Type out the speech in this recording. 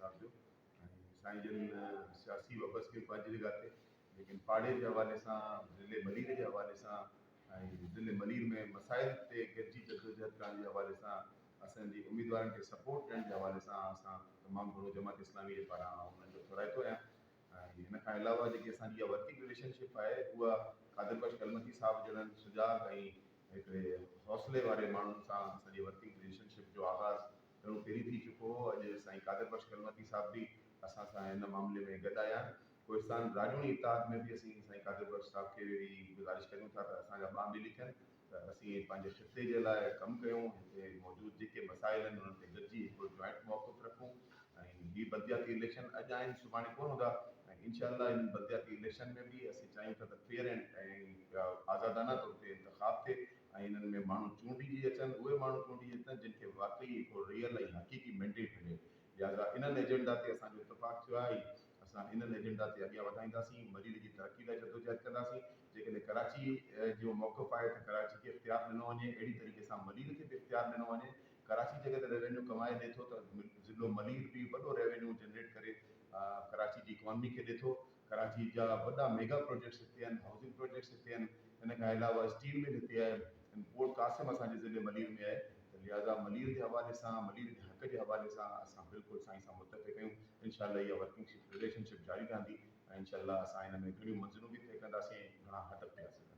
साहब जो साईं जन सियासी वबस्ती पंहिंजी जगह ते, लेकिन पाड़े के हवाले से ज़िले मलीर के हवाले से ज़िले मलीर में मसाइल ते गॾिजी जदोजहद करण के हवाले से असांजी उम्मीदवारनि खे सपोर्ट ॾियण के हवाले से असां तमामु घणो जमात इस्लामी जे पारां उन्हनि जो थोराइतो आहियां। हिन खां अलावा जेकी असांजी वर्किंग रिलेशनशिप आहे उहा कादिर बख्श कलमती साहब जहिड़नि सुजाग ऐं हिकिड़े हौसले वारे माण्हुनि सां असांजी वर्किंग रिलेशनशिप जो आगाज़ घणो पहिरीं थी चुको हो। अॼु साईं कादिर बख्श कलमती साहब बि असां सां हिन मामले में गॾु आया आहिनि। कोहिस्तान राजूनी इताद में भी असीं साईं कादिर बख्श साहब खे भी गुज़ारिश करूं था त असांजा ॿ मिली थियनि त असीं पंहिंजे खिते जे लाइ कमु कयूं, हिते मौजूदु जेके मसाइल आहिनि उन्हनि ते गॾिजी हिकिड़ो जॉइंट मौक़िफ़ रखूं। ऐं हीअ बलदियाती इलेक्शन अॼु आहिनि सुभाणे कोन हूंदा ऐं इंशाअल्लाह इन बलदियाती इलेक्शन में भी असीं चाहियूं था त फेयर ऐं आज़ादाना तौर ते इंतिखाब थिए ऐं इन्हनि में माण्हू चूंडिजी अचनि, उहे माण्हू चूंडिजी अचनि जिन खे वाक़ई हिकिड़ो रियल ऐं हक़ीक़ी मैंडेट मिले। लिहाज़ा इन्हनि एजेंडा ते असांजो इतफ़ाक़ थियो आहे। असां इन्हनि एजेंडा ते अॻियां वधाईंदासीं, मरीज़ जी तरक़ी लाइ जदोजहद कंदासीं। जेकॾहिं कराची जो मौक़िफ़ आहे त कराची खे इख़्तियार ॾिनो वञे, अहिड़ी तरीक़े सां मलीर खे बि इख़्तियार ॾिनो वञे। कराची जॻह ते रेवेन्यू कमाए ॾिए थो त ज़िलो मलीर बि वॾो रेवेन्यू जनरेट करे कराची जी इकॉनमी खे ॾिए थो। कराची जा वॾा मेगा प्रोजेक्ट्स हिते आहिनि, हाउसिंग प्रोजेक्ट्स हिते आहिनि। हिन खां अलावा स्टील मिल हिते आहे, पोर्ट कासिम असांजे ज़िले मलीर में आहे। त लिहाज़ा मलीर जे हवाले सां, मलीर जे हक़ जे हवाले सां असां बिल्कुलु साईं सां मुतफ़िक़ आहियूं। इंशाअल्लाह इहा वर्किंग रिलेशनशिप जारी रहंदी ऐं इंशाअल्लाह असां हिन में घणियूं मंज़िलूं बि तय कंदासीं, घणा हदफ़ बि हासिल